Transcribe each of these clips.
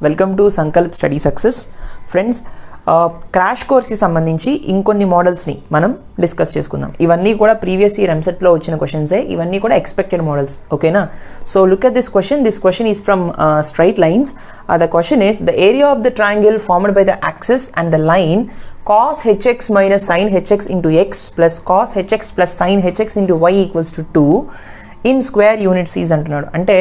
Welcome to Sankalp study success. Friends, crash కోర్స్కి సంబంధించి ఇంకొన్ని మోడల్స్ని మనం డిస్కస్ చేసుకుందాం. ఇవన్నీ కూడా ప్రీవియస్ ఇయర్ ఎంసెట్లో వచ్చిన క్వశ్చన్సే. ఇవన్నీ కూడా ఎక్స్పెక్టెడ్ మోడల్స్. ఓకేనా? So look at this question is from straight lines. The question is the area of the triangle formed by the axis and the line cos hx minus sin hx into x plus cos hx plus sin hx into y equals to 2 in square units is అంటున్నాడు. అంటే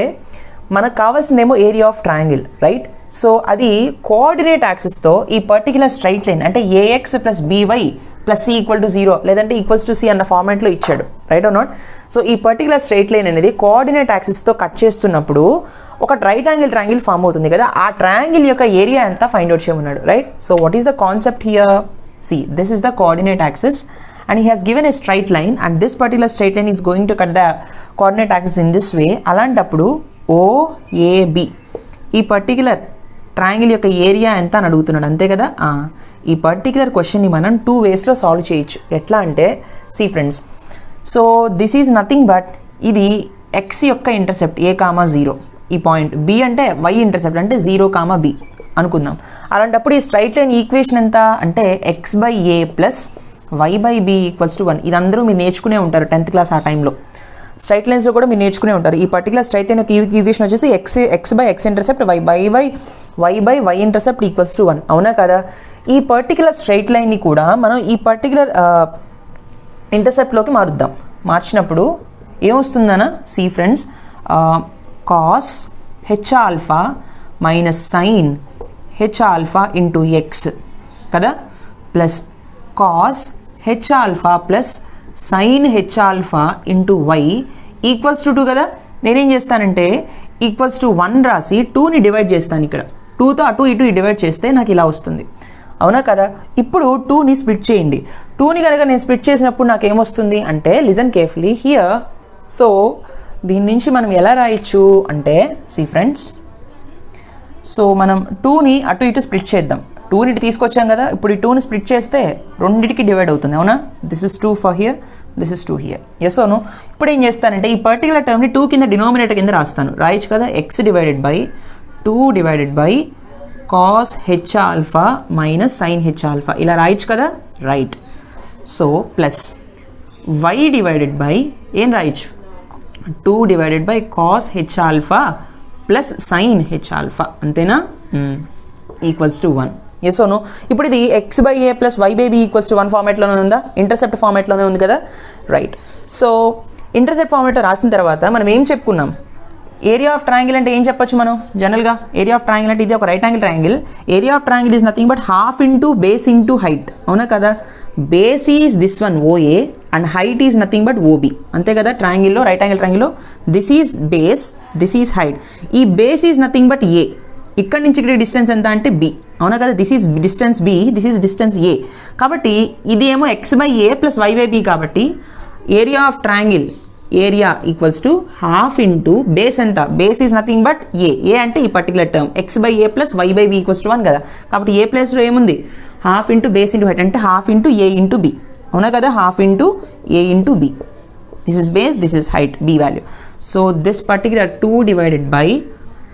మనకు కావాల్సిందేమో area of triangle, right? So అది coordinate యాక్సిస్తో ఈ particular straight line అంటే a x plus by plus c equal to 0 లేదంటే equals to c అన్న ఫార్మాట్లో ఇచ్చాడు, రైట్ ఆర్ నాట్? సో ఈ పర్టికులర్ స్ట్రైట్ లైన్ అనేది కోఆర్డినేట్ యాక్సిస్తో కట్ చేస్తున్నప్పుడు ఒక రైట్ యాంగిల్ ట్రయాంగిల్ ఫామ్ అవుతుంది కదా. ఆ ట్రయాంగిల్ యొక్క ఏరియా ఎంత ఫైండ్ అవుట్ చేయమన్నాడు, right? So what is the concept here? See, this is the coordinate axis and he has given a straight line and this particular straight line is going to cut the coordinate axis in this way. అలాంటప్పుడు OAB ఈ particular triangle యొక్క area ఎంత అని అడుగుతున్నాడు, అంతే కదా? ఈ particular క్వశ్చన్ని మనం 2 వేస్లో సాల్వ్ చేయొచ్చు. ఎట్లా అంటే, see friends, so this is nothing but ఇది ఎక్స్ యొక్క ఇంటర్సెప్ట్ a,0, ఈ పాయింట్ బి అంటే y ఇంటర్సెప్ట్ అంటే 0,b అనుకుందాం. అలాంటప్పుడు ఈ స్ట్రైట్ లైన్ ఈక్వేషన్ ఎంత అంటే x/a plus y/b equals to 1. ఇది అందరూ మీరు నేర్చుకునే ఉంటారు 10th క్లాస్ ఆ టైంలో. స్ట్రైట్ లైన్స్లో కూడా మీరు నేర్చుకునే ఉంటారు. ఈ పర్టికులర్ స్ట్రైట్ లైన్ ఈక్వేషన్ వచ్చేసి x/x intercept y/y intercept equals to 1. అవునా కదా? ఈ పర్టికులర్ స్ట్రైట్ లైన్ని కూడా మనం ఈ పర్టికులర్ ఇంటర్సెప్ట్లోకి మారుద్దాం. మార్చినప్పుడు ఏమొస్తుందనా? See friends, cos h alpha minus sine h alpha into x కదా, plus cos h alpha plus sine h alpha into y equals to 2 కదా. నేనేం చేస్తానంటే ఈక్వల్స్ టు 1 రాసి 2ని డివైడ్ చేస్తాను. ఇక్కడ 2తో అటు ఇటు డివైడ్ చేస్తే నాకు ఇలా వస్తుంది. అవునా కదా? ఇప్పుడు 2ని స్ప్లిట్ చేయండి. 2ని కనుక నేను స్ప్లిట్ చేసినప్పుడు నాకు ఏమొస్తుంది అంటే, లిజన్ కేర్ఫుల్లీ హియర్. సో దీని నుంచి మనం ఎలా రాయొచ్చు అంటే, సి ఫ్రెండ్స్, సో మనం 2ని అటు ఇటు స్ప్లిట్ చేద్దాం. 2ని ఇటు తీసుకొచ్చాం కదా, ఇప్పుడు ఈ 2ని స్ప్లిట్ చేస్తే రెండింటికి డివైడ్ అవుతుంది. అవునా? This is 2 for here, this is 2 here. Yes ఓను? ఇప్పుడు ఏం చేస్తానంటే ఈ పర్టికులర్ టర్మ్ని 2 కింద డినామినేటర్ కింద రాస్తాను. రాయొచ్చు కదా, x divided by 2 divided by cos h alpha minus sine h alpha ఇలా రాయొచ్చు కదా, right? So plus y divided by ఏం రాయొచ్చు, 2 divided by cos h alpha plus sine h alpha, అంతేనా? Equals to 1. ఎస్ ఓను? ఇప్పుడు ఇది x/a plus y/b equals to 1 ఫార్మాట్లోనే ఉందా? ఇంటర్సెప్ట్ ఫార్మాట్లోనే ఉంది కదా, రైట్? సో ఇంటర్సెప్ట్ ఫార్మాట్లో రాసిన తర్వాత మనం ఏం చెప్పుకున్నాం? ఏరియా ఆఫ్ ట్రయాంగిల్ అంటే ఏం చెప్పొచ్చు మనం జనరల్గా? ఏరియా ఆఫ్ ట్రయాంగిల్ అంటే ఇది ఒక right angle triangle. Area of triangle is nothing but half into base into height. అవునా కదా? Base is this one OA and height is nothing but OB, అంతే కదా? ట్రయాంగిల్లో, రైట్ యాంగిల్ ట్రయాంగిల్లో this is base, this is height. ఈ base is nothing but A. ఇక్కడ నుంచి ఇక్కడ డిస్టెన్స్ ఎంత అంటే B. అవునా కదా? This is distance B, this is distance A. కాబట్టి ఇది ఏమో x/a ప్లస్ y/b కాబట్టి area of triangle area equals to half into base ఎంత? Base is nothing but A అంటే ఈ particular term x/a plus y/b equals to 1 కదా. కాబట్టి ఏ ప్లేస్లో ఏముంది? Half into base into height అంటే half into A into B. అవునా కదా? Half into A into B. This is base, this is height, B value. So this particular 2 divided by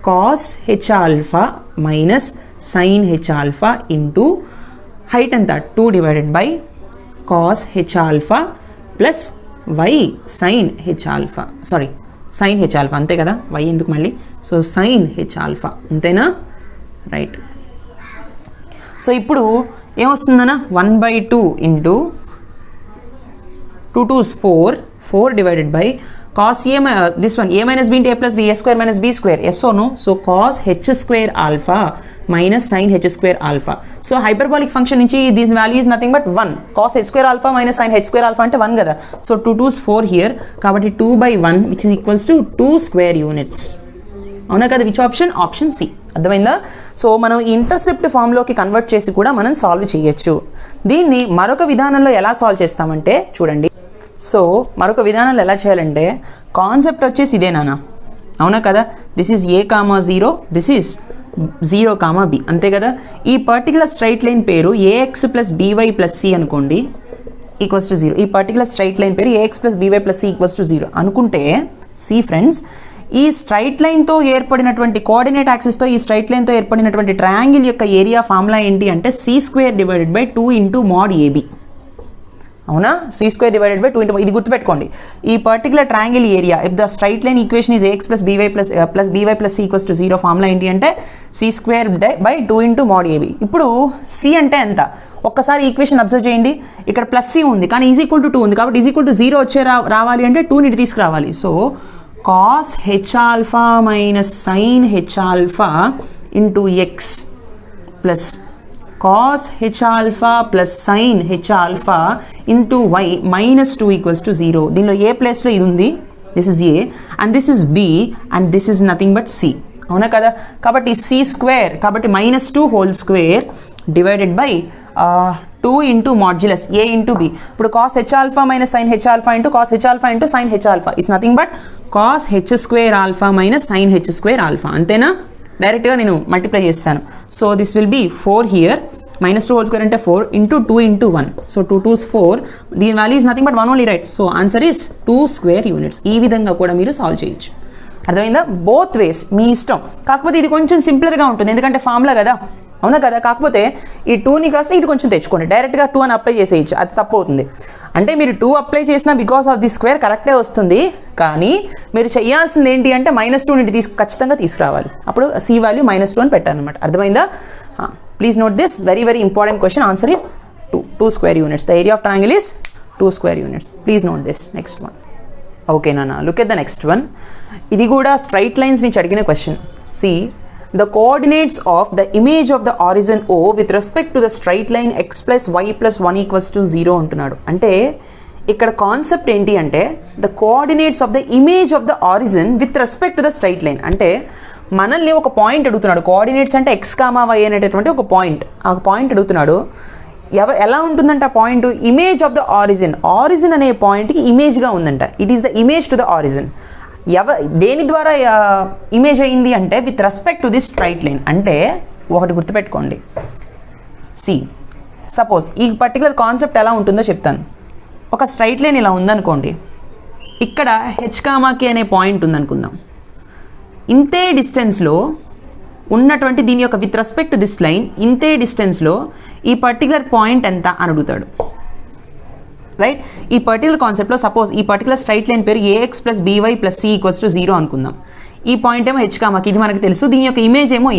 cos h alpha minus sine h alpha into height ఎంత? 2 divided by cos h alpha plus y sine h alpha, sorry sine h alpha, అంతే కదా? Why ఎందుకు మళ్ళీ? So sine h alpha, అంతేనా? Right. So ఇప్పుడు ఏమొస్తుందన్నా? 1/2 into 2 2s 4 divided by cos a this one a minus b into a plus b, a square minus b square. Yes ఓను? So cos h square alpha minus sine h square alpha. So hyperbolic function నుంచి this value is nothing but 1. Cos h square alpha minus sine h square alpha అంటే 1 కదా. So 2 2s 4 here, కాబట్టి 2/1 which is equals to 2 square units. అవునా కదా? Which option? Option C. అర్థమైందా? So మనం intercept ఫామ్లోకి convert చేసి కూడా మనం సాల్వ్ చేయొచ్చు. దీన్ని మరొక విధానంలో ఎలా సాల్వ్ చేస్తామంటే చూడండి. సో మరొక విధానంలో ఎలా చేయాలంటే, కాన్సెప్ట్ వచ్చేసి ఇదేనా? అవునా కదా? This is a,0, this is 0,b, అంతే కదా? ఈ పర్టికులర్ స్ట్రైట్ లైన్ పేరు ax plus by plus c అనుకోండి, ఈక్వల్స్ టు 0. ఈ పర్టికులర్ స్ట్రైట్ లైన్ పేరు ax plus by plus c equals to 0 అనుకుంటే, సి ఫ్రెండ్స్, ఈ స్ట్రైట్ లైన్తో ఏర్పడినటువంటి కోఆర్డినేట్ యాక్సిస్తో ఈ స్ట్రైట్ లైన్తో ఏర్పడినటువంటి ట్రయాంగిల్ యొక్క ఏరియా ఫార్ములా ఏంటి అంటే c² divided by 2 into mod AB. అవునా, c² డివైడెడ్ బై 2 ఇంటూ, ఇది గుర్తుపెట్టుకోండి. ఈ particular triangle area if the straight line equation is ax plus by plus c equals to 0 formula ఏంటి అంటే c² by 2 into mod AB. ఇప్పుడు c అంటే ఎంత, ఒక్కసారి ఈక్వేషన్ అబ్జర్వ్ చేయండి. ఇక్కడ ప్లస్ c ఉంది కానీ ఈజ్ ఈక్వల్ టు 2 ఉంది, కాబట్టి ఈజ్ ఈక్వల్ టు 0 వచ్చే రావాలి అంటే 2 ని తీసుకురావాలి. So cos h alpha minus sin h alpha into x plus cos h alpha plus sin h alpha into y minus 2 equals to 0. దీనిలో ఏ ప్లేస్లో ఇది ఉంది, this is a and this is b and this is nothing but c. అవునా కదా, కాబట్టి c², కాబట్టి -2 whole square divided by 2 into modulus a into b. ఇప్పుడు cos h alpha minus sin h alpha into cos h alpha into sin h alpha it's nothing but cos h² alpha minus sin h² alpha. అంతేనా, డైరెక్ట్గా నేను multiply చేస్తాను. So this will be 4 here, -2 whole square అంటే 4 into 2 into 1. So 2 2s 4, దీని value is nothing but 1 only, right. So answer is 2 square units. ఈ విధంగా కూడా మీరు సాల్వ్ చేయొచ్చు. అర్థమైందా, బోత్ వేస్ మీ ఇష్టం. కాకపోతే ఇది కొంచెం సింపుల్గా ఉంటుంది ఎందుకంటే ఫార్ములా కదా, అవునా కదా. కాకపోతే ఈ 2ని కాస్త ఇటు కొంచెం తెచ్చుకోండి, డైరెక్ట్గా 2 అని అప్లై చేసేయచ్చు, అది తప్పు అవుతుంది. అంటే మీరు 2 అప్లై చేసినా బికాస్ ఆఫ్ ది స్క్వేర్ కరెక్టే వస్తుంది, కానీ మీరు చేయాల్సింది ఏంటి అంటే -2 ఖచ్చితంగా తీసుకురావాలి. అప్పుడు c వాల్యూ -2 అని పెట్టాలన్నమాట. అర్థమైందా, please note this, very very important question. Answer is 2 square units. The area of triangle is 2 square units. Please note this. Next one. Okay నాన్న, look at the next one. ఇది కూడా straight lines నుంచి అడిగిన question. See the coordinates of the image of the horizon O with respect to the straight line x plus y plus 1 equals to 0 అంటున్నాడు. అంటే ఇక్కడ concept ఏంటి అంటే the coordinates of the image of the horizon with respect to the straight line. అంటే మనల్ని ఒక point అడుగుతున్నాడు, coordinates అంటే x, y అనేటటువంటి ఒక పాయింట్, ఆ పాయింట్ అడుగుతున్నాడు. ఎలా ఉంటుందంట ఆ point, image of the origin, origin అనే పాయింట్కి ఇమేజ్గా ఉందంట. It is the image to the origin. దేని ద్వారా ఇమేజ్ అయింది అంటే with respect to the straight line. అంటే ఒకటి గుర్తుపెట్టుకోండి, సి సపోజ్ ఈ పర్టికులర్ కాన్సెప్ట్ ఎలా ఉంటుందో చెప్తాను. ఒక స్ట్రైట్ లైన్ ఇలా ఉందనుకోండి, ఇక్కడ h, k అనే పాయింట్ ఉందనుకుందాం. ఇంతే డిస్టెన్స్లో ఉన్నటువంటి దీని యొక్క with respect to this line, ఇంతే డిస్టెన్స్లో ఈ పర్టికులర్ పాయింట్ ఎంత అని అడుగుతాడు, రైట్. ఈ పర్టికులర్ కాన్సెప్ట్లో సపోజ్ ఈ పర్టికులర్ స్ట్రైట్ లైన్ పేరు ax plus by plus c equals to 0 అనుకుందాం. ఈ పాయింట్ ఏమో h, ఇది మనకు తెలుసు, దీని యొక్క ఇమేజ్ ఏమో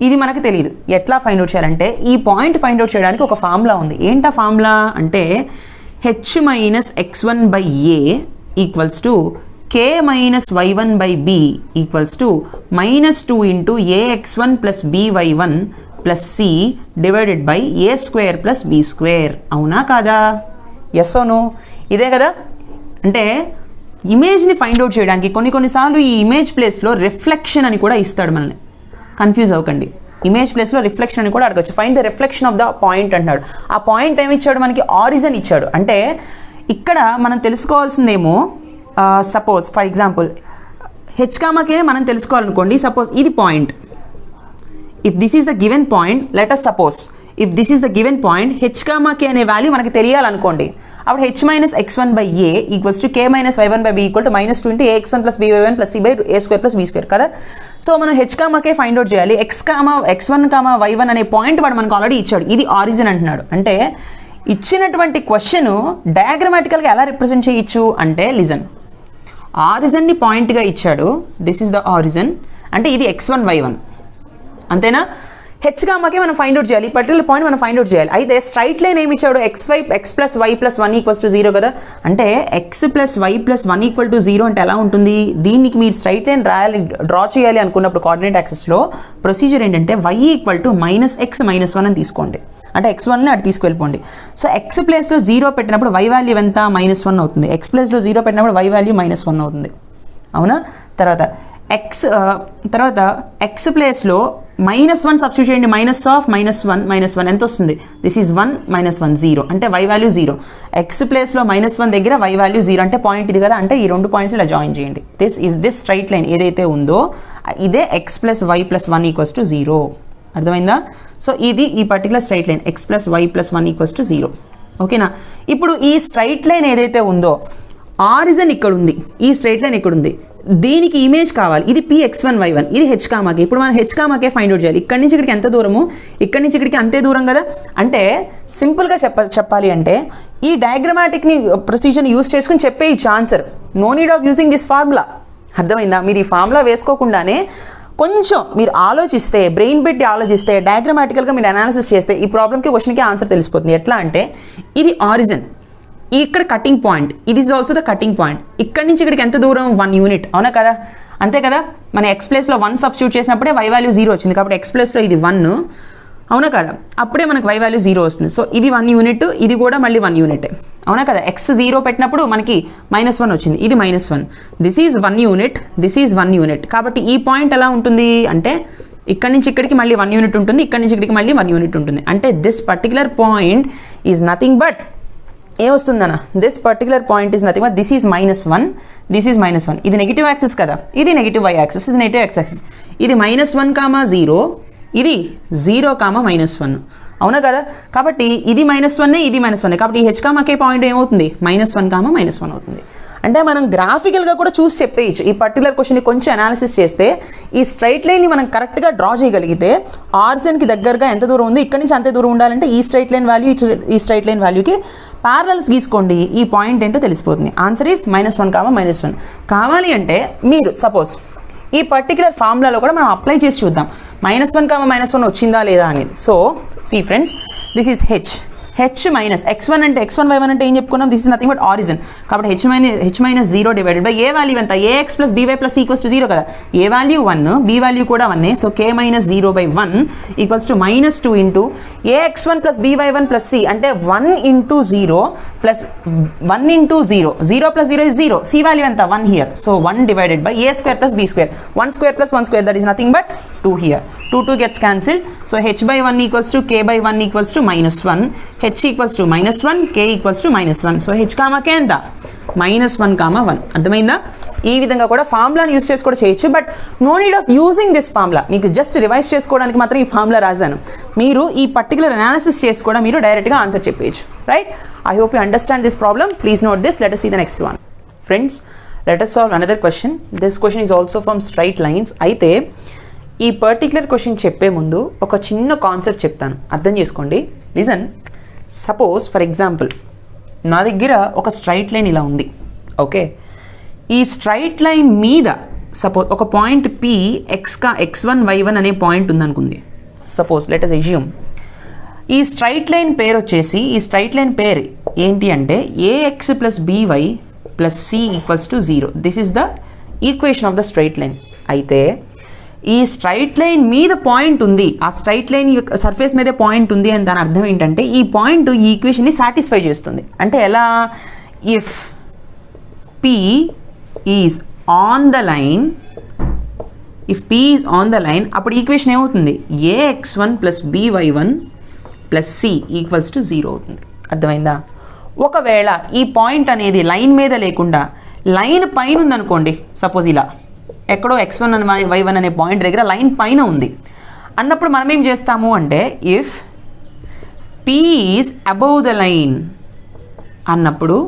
ఇది మనకు తెలియదు. ఎట్లా ఫైండ్ అవుట్ చేయాలంటే ఈ పాయింట్ ఫైండ్ అవుట్ చేయడానికి ఒక ఫార్ములా ఉంది. ఏంటా ఫార్ములా అంటే h minus x1 by a equals to k minus y1 by b equals to -2 into ax1 plus by1 plus c divided by a² plus b². అవునా కాదా, yes or no, ఇదే కదా. అంటే ఇమేజ్ని ఫైండ్ అవుట్ చేయడానికి కొన్నిసార్లు ఈ ఇమేజ్ ప్లేస్లో రిఫ్లెక్షన్ అని కూడా ఇస్తాడు. మనల్ని కన్ఫ్యూజ్ అవ్వకండి, ఇమేజ్ ప్లేస్లో రిఫ్లెక్షన్ అని కూడా అడగచ్చు. Find the reflection of the point అంటున్నాడు. ఆ పాయింట్ ఏమి ఇచ్చాడు మనకి, ఆరిజిన్ ఇచ్చాడు. అంటే ఇక్కడ మనం తెలుసుకోవాల్సిందేమో suppose for example h, k మనం తెలుసుకోవాలనుకోండి. సపోజ్ ఇది point, if this is the given point, let us suppose if this is the given point h, k అనే వాల్యూ మనకి తెలియాలనుకోండి. అప్పుడు h minus x1 by a equals to k minus y1 by b equal to -2 into ax1 plus by1 plus c by a² plus b² కదా. So మనం h, k find out చేయాలి. x1, y1 అనే point వాడు మనకు already ఇచ్చాడు, ఇది origin అంటున్నాడు. అంటే ఇచ్చినటువంటి క్వశ్చన్ డయాగ్రమాటికల్గా ఎలా రిప్రజెంట్ చేయొచ్చు అంటే లిజన్, ఆరిజిన్ని పాయింట్గా ఇచ్చాడు, దిస్ ఈస్ ద ఆరిజిన్, అంటే ఇది x1 y1 అంతేనా. h, k మనం ఫైండ్ అవుట్ చేయాలి, ఈ పర్టికులర్ పాయింట్ మనం ఫైండ్ అవుట్ చేయాలి. అయితే స్ట్రైట్ లైన్ ఏమి ఇచ్చాడు, x plus y plus 1 equals to 0 కదా. అంటే x plus y plus 1 equal to 0 అంటే ఎలా ఉంటుంది, దీనికి మీరు స్ట్రైట్ లైన్ డ్రా చేయాలి అనుకున్నప్పుడు కోఆర్డినేట్ యాక్సిస్లో ప్రొసీజర్ ఏంటంటే y ఈక్వల్ టు -x -1 అని తీసుకోండి. అంటే x1ని అటు తీసుకెళ్ళిపోండి. సో x ప్లేస్లో 0 పెట్టినప్పుడు y వాల్యూ ఎంత -1 అవుతుంది, x ప్లేస్లో 0 పెట్టినప్పుడు y వాల్యూ -1 అవుతుంది. అవునా. తర్వాత x ప్లేస్లో -1 సబ్స్టిట్యూట్ చేయండి, -1 ఎంత వస్తుంది, దిస్ ఈజ్ 1 -1 0 అంటే y వాల్యూ 0. x ప్లేస్లో -1 దగ్గర y వాల్యూ 0 అంటే పాయింట్ ఇది కదా. అంటే ఈ రెండు పాయింట్స్ ఇలా జాయిన్ చేయండి. దిస్ స్ట్రైట్ లైన్ ఏదైతే ఉందో ఇదే x plus y plus 1 equals to 0. అర్థమైందా. సో ఇది ఈ particular straight line x plus y plus 1 equals to 0. ఓకేనా. ఇప్పుడు ఈ స్ట్రైట్ లైన్ ఏదైతే ఉందో ఆరిజిన్ ఇక్కడ ఉంది, ఈ స్ట్రైట్ లైన్ ఇక్కడ ఉంది, దీనికి ఇమేజ్ కావాలి, ఇది px1y1, ఇది h, ఇప్పుడు మనం h, ఫైండ్ అవుట్ చేయాలి. ఇక్కడి నుంచి ఇక్కడికి ఎంత దూరము, ఇక్కడి నుంచి ఇక్కడికి అంతే దూరం కదా. అంటే సింపుల్గా చెప్పాలి అంటే ఈ డయాగ్రమాటిక్ని ప్రొసీజర్ని యూస్ చేసుకుని చెప్పేయచ్చు answer. No need of using this formula. అర్థమైందా? మీరు ఈ ఫార్ములా వేసుకోకుండానే కొంచెం మీరు ఆలోచిస్తే, బ్రెయిన్ పెట్టి ఆలోచిస్తే, డయాగ్రమాటికల్గా మీరు అనాలిసిస్ చేస్తే ఈ ప్రాబ్లమ్కి, క్వశ్చన్కి ఆన్సర్ తెలిసిపోతుంది. ఎట్లా అంటే ఇది ఆరిజిన్, ఇక్కడ కటింగ్ పాయింట్, ఇది is also the cutting point. ఇక్కడి నుంచి ఇక్కడికి ఎంత దూరం, 1 యూనిట్, అవునా కదా? అంతే కదా. మన ఎక్స్ ప్లేస్లో 1 సబ్స్టిట్యూట్ చేసినప్పుడే y వాల్యూ 0 వచ్చింది, కాబట్టి ఎక్స్ ప్లేస్లో ఇది 1, అవునా కదా? అప్పుడే మనకు y వాల్యూ 0 వస్తుంది. సో ఇది 1 యూనిట్, ఇది కూడా మళ్ళీ 1 యూనిట్, అవునా కదా? ఎక్స్ 0 పెట్టినప్పుడు మనకి -1 వచ్చింది, ఇది -1. This is 1 unit, this is 1 unit. కాబట్టి ఈ పాయింట్ ఎలా ఉంటుంది అంటే ఇక్కడి నుంచి ఇక్కడికి మళ్ళీ 1 యూనిట్ ఉంటుంది, ఇక్కడి నుంచి ఇక్కడికి మళ్ళీ 1 యూనిట్ ఉంటుంది. అంటే this particular point is nothing but ఏమొస్తుందన్న, this particular point is nothing but this is -1, this is -1. ఇది నెగిటివ్ యాక్సిస్ కదా, ఇది నెగిటివ్ y యాక్సిస్, ఇది నెగిటివ్ x యాక్సిస్. ఇది -1, 0, ఇది 0, -1, అవునా కదా? కాబట్టి ఇది -1, ఇది -1, కాబట్టి ఈ h, k పాయింట్ ఏమవుతుంది, -1, -1 అవుతుంది. అంటే మనం గ్రాఫికల్గా కూడా చూసి చెప్పేయచ్చు. ఈ పర్టికులర్ క్వశ్చన్ని కొంచెం అనాలిసిస్ చేస్తే ఈ స్ట్రైట్ లైన్ని మనం కరెక్ట్గా డ్రా చేయగలిగితే ఆర్జిన్కి దగ్గరగా ఎంత దూరం ఉంది, ఇక్కడి నుంచి అంతే దూరం ఉండాలంటే ఈ స్ట్రైట్ లైన్ వాల్యూ, ఈ స్ట్రైట్ లైన్ వాల్యూకి ప్యారలల్స్ గీసుకోండి, ఈ పాయింట్ ఏంటో తెలిసిపోతుంది. Answer is -1, -1. కావాలి అంటే మీరు సపోజ్ ఈ పర్టికులర్ ఫార్ములాలో కూడా మనం అప్లై చేసి చూద్దాం, -1, -1 వచ్చిందా లేదా అనేది. So see friends, this is h x1 అంటే x1 y1 అంటే ఏం చెప్పుకున్నాం, this is nothing but origin. కాబట్టి h - 0 divided by a value ఎంత, ax + by + c = 0 కదా. ఏ వాల్యూ 1, b వాల్యూ కూడా 1. So k - 0/1 = -2 into ax1 + by1 + c అంటే 1 × 0 + 1 × 0, 0 + 0 is 0, c value ఎంత, 1 here. So 1 divided by a² + b², 1² + 1² that is nothing but 2 here. 2 gets cancelled. So h/1 = k/1 = -1, h = -1, k = -1. So h, k ఎంత, -1, 1. అర్థమైందా? ఈ విధంగా కూడా ఫార్ములాని use చేసి కూడా చేయొచ్చు, but no need of using this formula. మీకు జస్ట్ రివైజ్ చేసుకోవడానికి మాత్రం ఈ ఫార్ములా రాశాను. మీరు ఈ పర్టికులర్ అనాలిసిస్ చేసి కూడా మీరు డైరెక్ట్గా ఆన్సర్ చెప్పేయచ్చు, right? I hope you understand this problem. Please note this. Let us see the next one. Friends, let us solve another question. This question is also from straight lines. అయితే ఈ particular question చెప్పే ముందు ఒక చిన్న concept చెప్తాను, అర్థం చేసుకోండి. Listen. Suppose for example నా దగ్గర ఒక స్ట్రైట్ లైన్ ఇలా ఉంది, ఓకే? ఈ స్ట్రైట్ లైన్ మీద సపోజ్ ఒక పాయింట్ P x1 y1 అనే పాయింట్ ఉందనుకుంది. సపోజ్ లెట్ us assume ఈ స్ట్రైట్ లైన్ పేరు వచ్చేసి, ఈ స్ట్రైట్ లైన్ పేరు ఏంటి అంటే ax + by + c = 0. This is the equation of the straight line. అయితే ఈ స్ట్రైట్ లైన్ మీద పాయింట్ ఉంది, ఆ స్ట్రైట్ లైన్ యొక్క సర్ఫేస్ మీదే పాయింట్ ఉంది అని దాని అర్థం ఏంటంటే ఈ పాయింట్ ఈ ఈక్వేషన్ని సాటిస్ఫై చేస్తుంది. అంటే ఎలా, if P is on the line, if P is on the line, అప్పుడు ఈక్వేషన్ ఏమవుతుంది, ax1 + by1 + c = 0 అవుతుంది. అర్థమైందా? ఒకవేళ ఈ పాయింట్ అనేది లైన్ మీద లేకుండా లైన్ పైన ఉందనుకోండి, సపోజ్ ఇలా ఎక్కడో x1 and y1 అనే పాయింట్ దగ్గర లైన్ పైన ఉంది అన్నప్పుడు మనం ఏం చేస్తాము అంటే if P is above the line అన్నప్పుడు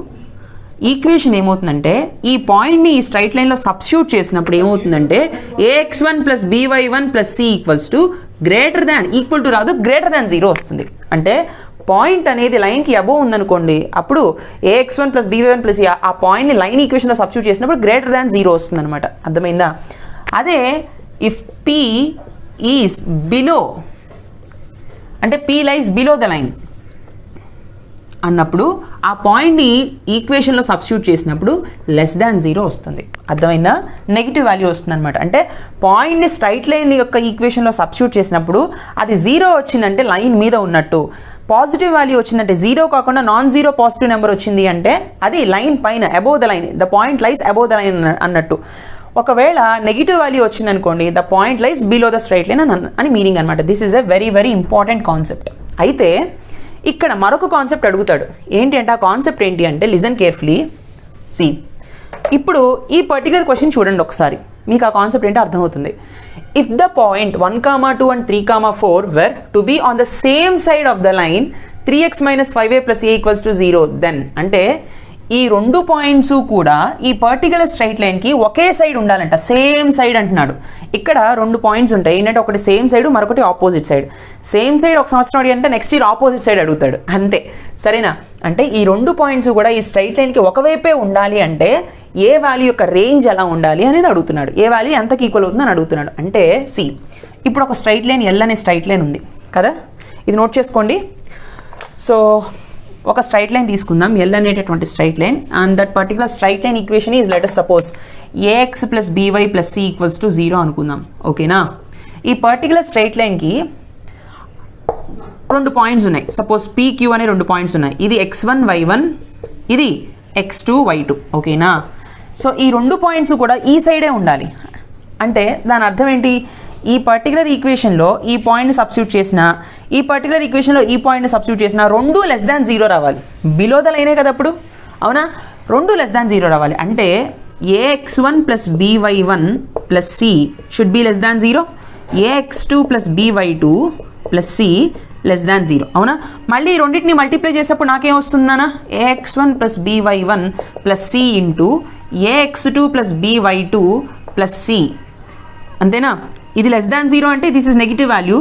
ఈక్వేషన్ ఏమవుతుందంటే ఈ పాయింట్ని ఈ స్ట్రైట్ లైన్లో సబ్స్టిట్యూట్ చేసినప్పుడు ఏమవుతుందంటే ax1 + by1 + c = రాదు, గ్రేటర్ దాన్ 0 వస్తుంది. అంటే పాయింట్ అనేది లైన్కి అబోవ్ ఉందనుకోండి, అప్పుడు ax1 + by1 + c ఆ పాయింట్ని లైన్ ఈక్వేషన్లో సబ్స్టిట్యూట్ చేసినప్పుడు గ్రేటర్ దాన్ 0 వస్తుంది అనమాట. అర్థమైందా? అదే ఇఫ్ P ఈజ్ బిలో, అంటే P lies below the line అన్నప్పుడు ఆ పాయింట్ని ఈక్వేషన్లో సబ్స్టిట్యూట్ చేసినప్పుడు <0 వస్తుంది. అర్థమైందా? నెగిటివ్ వాల్యూ వస్తుంది అనమాట. అంటే పాయింట్ని స్ట్రైట్ లైన్ యొక్క ఈక్వేషన్లో సబ్స్టిట్యూట్ చేసినప్పుడు అది 0 వచ్చిందంటే లైన్ మీద ఉన్నట్టు, పాజిటివ్ వాల్యూ వచ్చిందంటే 0 కాకుండా నాన్-జీరో పాజిటివ్ నెంబర్ వచ్చింది అంటే అది లైన్ పైన above the line, the point lies above the line అన్నట్టు. ఒకవేళ నెగిటివ్ వాల్యూ వచ్చిందనుకోండి, the point lies below the straight line అని మీనింగ్ అనమాట. This is a very very important concept. అయితే ఇక్కడ మరొక కాన్సెప్ట్ అడుగుతాడు. ఏంటి అంటే ఆ కాన్సెప్ట్ ఏంటి అంటే లిజన్ కేర్ఫుల్లీ. సి, ఇప్పుడు ఈ పర్టికులర్ క్వశ్చన్ చూడండి ఒకసారి, మీకు ఆ కాన్సెప్ట్ ఏంటో అర్థమవుతుంది. If the point 1, 2 and 3, 4 were to be on the same side of the line 3x - 5a + a = 0, then అంటే ఈ 2 పాయింట్స్ కూడా ఈ పర్టికులర్ స్ట్రైట్ లైన్కి ఒకే సైడ్ ఉండాలంట, సేమ్ సైడ్ అంటున్నాడు. ఇక్కడ 2 పాయింట్స్ ఉంటాయి ఏంటంటే ఒకటి సేమ్ సైడ్ మరొకటి ఆపోజిట్ సైడ్. సేమ్ సైడ్ ఒక సంవత్సరం అడిగి అంటే నెక్స్ట్ ఇయర్ ఆపోజిట్ సైడ్ అడుగుతాడు అంతే, సరేనా? అంటే ఈ 2 పాయింట్స్ కూడా ఈ స్ట్రైట్ లైన్కి ఒకవైపే ఉండాలి అంటే ఏ వాల్యూ యొక్క రేంజ్ ఎలా ఉండాలి అనేది అడుగుతున్నాడు. ఏ వాల్యూ ఎంతకి ఈక్వల్ అవుతుందని అడుగుతున్నాడు. అంటే సి, ఇప్పుడు ఒక స్ట్రైట్ లైన్ ఎల్ అనే స్ట్రైట్ లైన్ ఉంది కదా, ఇది నోట్ చేసుకోండి. సో ఒక స్ట్రైట్ లైన్ తీసుకుందాం, ఎల్ అనేటటువంటి straight line, and that particular straight line equation is let us suppose ax plus by plus c equals to 0 అనుకుందాం. ఓకేనా? ఈ పర్టికులర్ స్ట్రైట్ లైన్కి 2 పాయింట్స్ ఉన్నాయి. సపోజ్ పీక్యూ అనే 2 పాయింట్స్ ఉన్నాయి. ఇది x1 y1, ఇది x2 y2. ఓకేనా? సో ఈ 2 పాయింట్స్ కూడా ఈ సైడే ఉండాలి. అంటే దాని అర్థం ఏంటి? ఈ పర్టికులర్ ఈక్వేషన్లో ఈ పాయింట్ని సబ్స్టిట్యూట్ చేసిన, ఈ పర్టికులర్ ఈక్వేషన్లో ఈ పాయింట్ని సబ్స్టిట్యూట్ చేసిన, 2 లెస్ దాన్ 0 రావాలి. బిలో ద లైనే కదా అప్పుడు, అవునా? 2 లెస్ దాన్ 0 రావాలి. అంటే ax1 plus by1 plus c should be less than 0, ax2 plus by2 plus c less than 0. అవునా? మళ్ళీ ఈ రెండింటిని మల్టిప్లై చేసినప్పుడు నాకేం వస్తుందన్నా, ax1 plus by1 plus c into ax2 plus by2 plus c. అంతేనా? ఇది లెస్ దాన్ 0 అంటే దిస్ ఇస్ నెగిటివ్ వాల్యూ,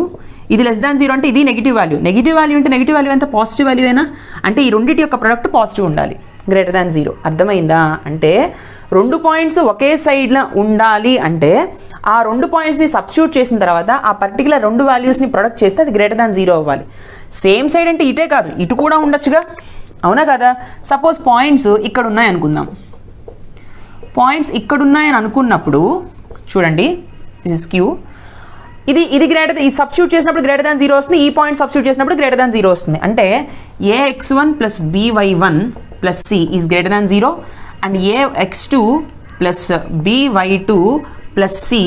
ఇది లెస్ దాన్ 0 అంటే ఇది నెగిటివ్ వాల్యూ. నెగిటివ్ వాల్యూ అంటే నెగిటివ్ వాల్యూ ఎంత? పాజిటివ్ వాల్యూ అయినా. అంటే ఈ రెండింటి యొక్క ప్రొడక్ట్ పాజిటివ్ ఉండాలి, గ్రేటర్ దాన్ 0. అర్థమైందా? అంటే 2 పాయింట్స్ ఒకే సైడ్లో ఉండాలి అంటే ఆ 2 పాయింట్స్ని సబ్స్టిట్యూట్ చేసిన తర్వాత ఆ పర్టికులర్ 2 వాల్యూస్ని ప్రొడక్ట్ చేస్తే అది గ్రేటర్ దాన్ 0 అవ్వాలి. సేమ్ సైడ్ అంటే ఇటే కాదు, ఇటు కూడా ఉండొచ్చుగా, అవునా కదా? సపోజ్ పాయింట్స్ ఇక్కడ ఉన్నాయి అనుకుందాం. పాయింట్స్ ఇక్కడ ఉన్నాయని అనుకున్నప్పుడు చూడండి, దిస్ ఇస్ క్యూ, ఇది గ్రేటర్, ఇది సబ్స్టిట్యూట్ చేసినప్పుడు గ్రేటర్ దాన్ 0 వస్తుంది, ఈ పాయింట్ సబ్స్టిట్యూట్ చేసినప్పుడు గ్రేటర్ దాన్ 0 వస్తుంది. అంటే ax1 plus by1 plus c is greater than 0 and ax2 plus by2 plus c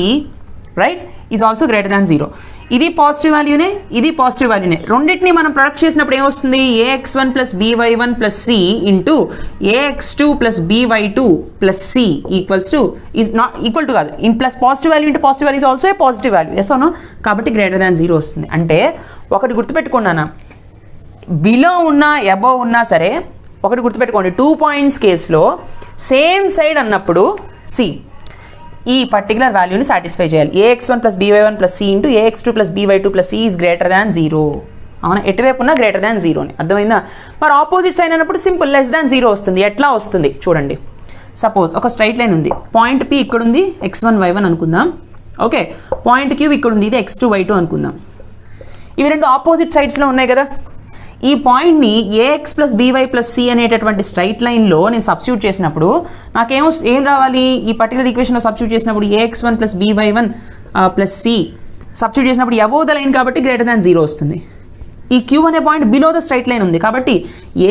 right is also greater than 0. ఇది పాజిటివ్ వాల్యూనే, ఇది పాజిటివ్ వాల్యూనే. రెండింటిని మనం ప్రొడక్ట్ చేసినప్పుడు ఏమొస్తుంది? ax1 plus by1 plus c into ax2 plus by2 plus c equals to, is not equal to కాదు, in plus positive value into positive value is also a positive value. Yes అవును? కాబట్టి greater than 0 వస్తుంది. అంటే ఒకటి గుర్తుపెట్టుకున్నానా, below ఉన్నా above ఉన్నా సరే ఒకటి గుర్తుపెట్టుకోండి, 2 పాయింట్స్ కేసులో సేమ్ సైడ్ అన్నప్పుడు సి ఈ పర్టికులర్ వాల్యూని సాటిస్ఫై చేయాలి. ax1 plus by1 plus c into ax2 plus by2 plus c is greater than 0. అవునా? ఎటువైపు ఉన్నా గ్రేటర్ దాన్ 0 అని అర్థమైందా? మరి ఆపోజిట్ సైడ్ అయినప్పుడు సింపుల్ లెస్ దాన్ 0 వస్తుంది. ఎట్లా వస్తుంది చూడండి. సపోజ్ ఒక స్ట్రైట్ లైన్ ఉంది, పాయింట్ పి ఇక్కడ ఉంది, x1 y1 అనుకుందాం. ఓకే, పాయింట్ క్యూ ఇక్కడ ఉంది, ఇది x2 y2 అనుకుందాం. ఇవి 2 ఆపోజిట్ సైడ్స్లో ఉన్నాయి కదా. ఈ పాయింట్ని ax plus by plus c అనేటటువంటి స్ట్రైట్ లైన్లో నేను సబ్స్టిట్యూట్ చేసినప్పుడు ఏం రావాలి? ఈ పర్టికులర్ ఈక్వేషన్లో సబ్స్టిట్యూట్ చేసినప్పుడు ax1 plus by1 plus c substitute చేసినప్పుడు అబోవ్ ద లైన్ కాబట్టి గ్రేటర్ దాన్ 0 వస్తుంది. ఈ క్యూ అనే point below the straight line ఉంది కాబట్టి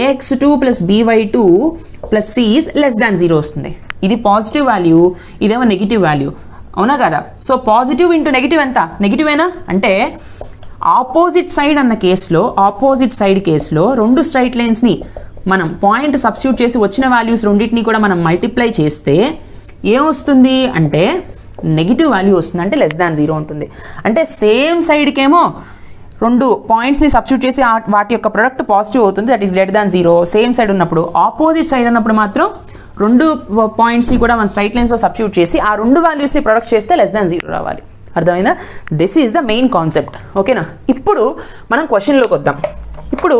ax2 plus by2 plus c is less than 0 వస్తుంది. ఇది పాజిటివ్ వాల్యూ, ఇదేమో నెగిటివ్ వాల్యూ, అవునా కదా? సో పాజిటివ్ ఇంటూ నెగిటివ్ ఎంత? నెగిటివేనా? అంటే ఆపోజిట్ సైడ్ అన్న కేసులో, ఆపోజిట్ సైడ్ కేసులో 2 స్ట్రైట్ లైన్స్ని మనం పాయింట్ సబ్స్టిట్యూట్ చేసి వచ్చిన వాల్యూస్ రెండింటిని కూడా మనం మల్టిప్లై చేస్తే ఏమొస్తుంది అంటే నెగిటివ్ వాల్యూ వస్తుంది, అంటే లెస్ దాన్ 0 ఉంటుంది. అంటే సేమ్ సైడ్కేమో 2 పాయింట్స్ని సబ్స్టిట్యూట్ చేసి వాటి యొక్క ప్రొడక్ట్ పాజిటివ్ అవుతుంది, that is greater than 0 same side ఉన్నప్పుడు. ఆపోజిట్ సైడ్ అన్నప్పుడు మాత్రం 2 పాయింట్స్ని కూడా మన స్ట్రైట్ లైన్స్లో సబ్స్టిట్యూట్ చేసి ఆ 2 వాల్యూస్ని ప్రొడక్ట్ చేస్తే లెస్ దాన్ 0 రావాలి. అర్థమైందా? This is the main concept. ఓకేనా? ఇప్పుడు మనం క్వశ్చన్లోకి వద్దాం. ఇప్పుడు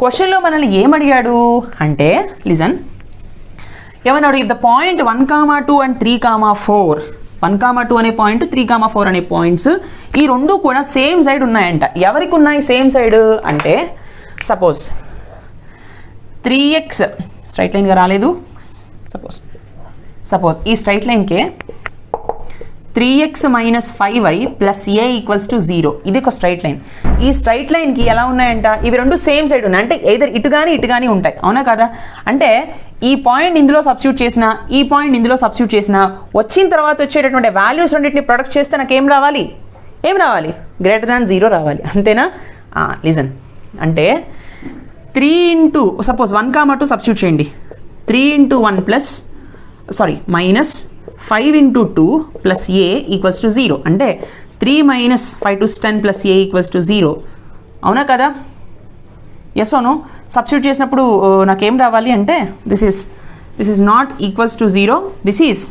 క్వశ్చన్లో మనల్ని ఏమడిగాడు అంటే, లిజన్, ఏమన్నాడు? ఇఫ్ ద పాయింట్ 1, 2 అండ్ 3, 4, 1, 2 అనే పాయింట్, 3, 4 అనే పాయింట్స్ ఈ 2 కూడా సేమ్ సైడ్ ఉన్నాయంట. ఎవరికి ఉన్నాయి సేమ్ సైడ్ అంటే, సపోజ్ 3x స్ట్రైట్ లైన్గా రాలేదు, సపోజ్ ఈ స్ట్రైట్ లైన్కే 3x minus 5y plus a equals to 0. ఇది ఒక స్ట్రైట్ లైన్. ఈ స్ట్రైట్ లైన్కి ఎలా ఉన్నాయంట? ఇవి 2 సేమ్ సైడ్ ఉన్నాయి, అంటే ఎయిదర్ ఇటు కానీ ఉంటాయి, అవునా కదా? అంటే ఈ పాయింట్ ఇందులో సబ్స్టిట్యూట్ చేసిన, ఈ పాయింట్ ఇందులో సబ్స్టిట్యూట్ చేసిన, వచ్చిన తర్వాత వచ్చేటటువంటి వాల్యూస్ రెండింటిని ప్రొడక్ట్ చేస్తే నాకు ఏం రావాలి? గ్రేటర్ దాన్ 0 రావాలి. అంతేనా? లిజన్, అంటే 3 ఇంటూ సపోజ్ 1, 2 సబ్స్టిట్యూట్ చేయండి. 3 into 1 plus minus 5 into 2 plus A equals to 0. అంటే 3 minus 5 to 10 plus A equals to 0. అవునా కదా? ఎస్ అవును? సబ్స్టిట్యూట్ చేసినప్పుడు నాకేం రావాలి అంటే this is this is not equals to 0, this is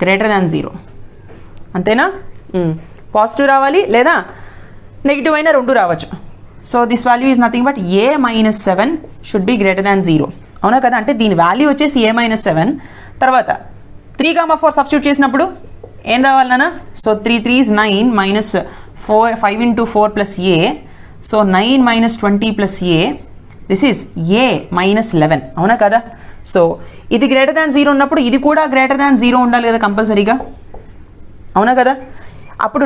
greater than 0. అంతేనా? పాజిటివ్ రావాలి లేదా నెగిటివ్ అయినా రెండు రావచ్చు. So this value is nothing but a minus 7 should be greater than 0. అవునా కదా? అంటే దీని వాల్యూ వచ్చేసి a మైనస్ 7. తర్వాత 3, 4 సబ్స్టిట్యూట్ చేసినప్పుడు ఏం రావాలన్నా? So 3 3 is 9 minus 5 into 4 plus a. So 9 minus 20 plus a, this is a minus 11. అవునా కదా? సో ఇది గ్రేటర్ దాన్ 0 ఉన్నప్పుడు ఇది కూడా గ్రేటర్ దాన్ 0 ఉండాలి కదా కంపల్సరీగా. అవునా కదా? అప్పుడు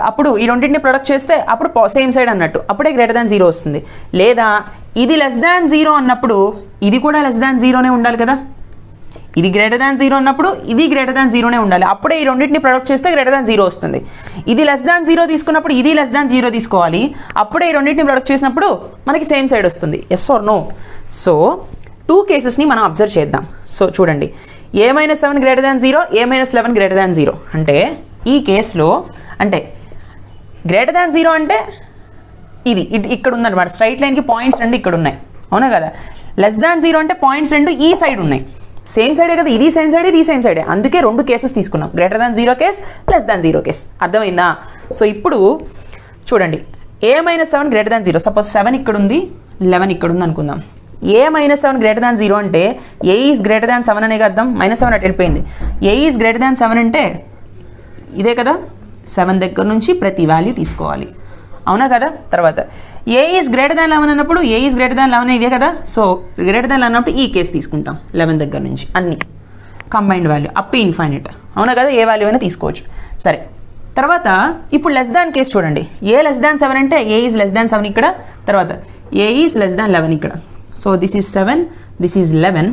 అప్పుడు ఈ రెండింటిని ప్రొడక్ట్ చేస్తే అప్పుడు సేమ్ సైడ్ అన్నట్టు, అప్పుడే గ్రేటర్ దాన్ 0 వస్తుంది. లేదా ఇది లెస్ దాన్ 0 అన్నప్పుడు ఇది కూడా లెస్ దాన్ 0నే ఉండాలి కదా. ఇది గ్రేటర్ దాన్ 0 అన్నప్పుడు ఇది గ్రేటర్ దాన్ 0నే ఉండాలి, అప్పుడే ఈ రెండింటిని ప్రొడక్ట్ చేస్తే గ్రేటర్ దాన్ 0 వస్తుంది. ఇది లెస్ దాన్ 0 తీసుకున్నప్పుడు ఇది లెస్ దాన్ 0 తీసుకోవాలి, అప్పుడే ఈ రెండింటిని ప్రొడక్ట్ చేసినప్పుడు మనకి సేమ్ సైడ్ వస్తుంది. Yes or no? సో 2 కేసెస్ని మనం అబ్జర్వ్ చేద్దాం. సో చూడండి, a minus 7 greater than 0, a minus 11 greater than 0. అంటే ఈ కేసులో అంటే గ్రేటర్ దాన్ 0 అంటే ఇది ఇక్కడ ఉందన్నమాట, స్ట్రైట్ లైన్కి పాయింట్స్ రెండు ఇక్కడ ఉన్నాయి. అవునా కదా? లెస్ దాన్ 0 అంటే పాయింట్స్ రెండు ఈ సైడ్ ఉన్నాయి. సేమ్ సైడే కదా, ఇది సేమ్ సైడ్, ఇది సేమ్ సైడే. అందుకే 2 కేసెస్ తీసుకున్నాం, greater than 0 case, less than 0 case. అర్థమైందా? సో ఇప్పుడు చూడండి, a minus 7 greater than 0. Suppose 7 ఇక్కడ ఉంది, 11 ఇక్కడ ఉంది అనుకుందాం. a మైనస్ 7 గ్రేటర్ దాన్ 0 అంటే a ఈజ్ గ్రేటర్ దాన్ 7 అనే అర్థం. -7 అటు వెళ్ళిపోయింది. a ఈజ్ గ్రేటర్ దాన్ 7 అంటే ఇదే కదా, 7 దగ్గర నుంచి ప్రతి వాల్యూ తీసుకోవాలి. అవునా కదా? తర్వాత a ఈజ్ గ్రేటర్ దాన్ 11 అన్నప్పుడు a ఈజ్ గ్రేటర్ దాన్ 11 ఇదే కదా. సో గ్రేటర్ దాన్ అన్నప్పుడు ఈ కేసు తీసుకుంటాం, 11 దగ్గర నుంచి అన్ని combined value up to infinite. అవునా కదా? ఏ వాల్యూ అయినా తీసుకోవచ్చు. సరే, తర్వాత ఇప్పుడు లెస్ దాన్ కేసు చూడండి. a లెస్ దాన్ 7 అంటే a ఈజ్ లెస్ దాన్ 7 ఇక్కడ, తర్వాత a ఈజ్ లెస్ దాన్ 11 ఇక్కడ. So this is 7, this is 11.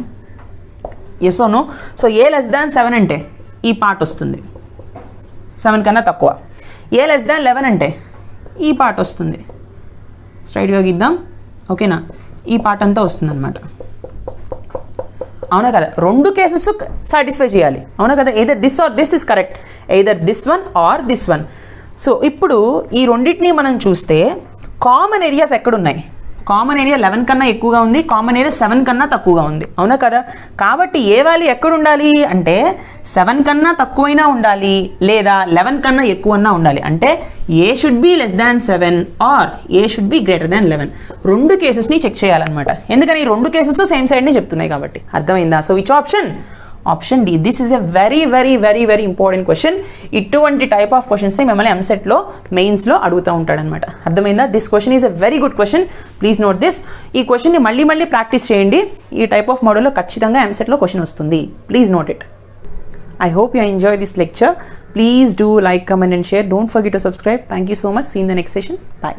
Yes or no? So a less than 7 అంటే ఈ పార్ట్ వస్తుంది, 7 కన్నా తక్కువ. a లెస్ దాన్ 11 అంటే ఈ పార్ట్ వస్తుంది, స్ట్రైట్గా గీద్దాం. ఓకేనా? ఈ పార్ట్ అంతా వస్తుంది అనమాట. అవునా కదా? 2 కేసెస్ సాటిస్ఫై చేయాలి. అవునా కదా? Either this or this is correct, either this one or this one. So ఇప్పుడు ఈ రెండింటిని మనం చూస్తే కామన్ ఏరియాస్ ఎక్కడున్నాయి? కామన్ ఏరియా 11 కన్నా ఎక్కువగా ఉంది, కామన్ ఏరియా 7 కన్నా తక్కువగా ఉంది. అవునా కదా? కాబట్టి ఏ వాల్యూ ఎక్కడ ఉండాలి అంటే 7 కన్నా తక్కువైనా ఉండాలి, లేదా 11 కన్నా ఎక్కువన్నా ఉండాలి. అంటే a should be less than 7 or a should be greater than 11. 2 కేసెస్ని చెక్ చేయాలన్నమాట, ఎందుకని ఈ 2 కేసెస్ సేమ్ సైడ్ని చెప్తున్నాయి కాబట్టి. అర్థమైందా? So which option? Option D. This is a very very very very important question. ఇటువంటి టైప్ ఆఫ్ క్వశ్చన్స్ మిమ్మల్ని ఎంసెట్లో మెయిన్స్లో అడుగుతూ ఉంటాడనమాట. అర్థమైందా? This question is a very good question. Please note this. ఈ క్వశ్చన్ని మళ్ళీ మళ్ళీ ప్రాక్టీస్ చేయండి. ఈ టైప్ ఆఫ్ మోడల్లో ఖచ్చితంగా ఎంసెట్లో క్వశ్చన్ వస్తుంది. Please note it. I hope you enjoy this lecture. Please do like, comment and share. Don't forget to subscribe. Thank you so much. See you in the next session. Bye.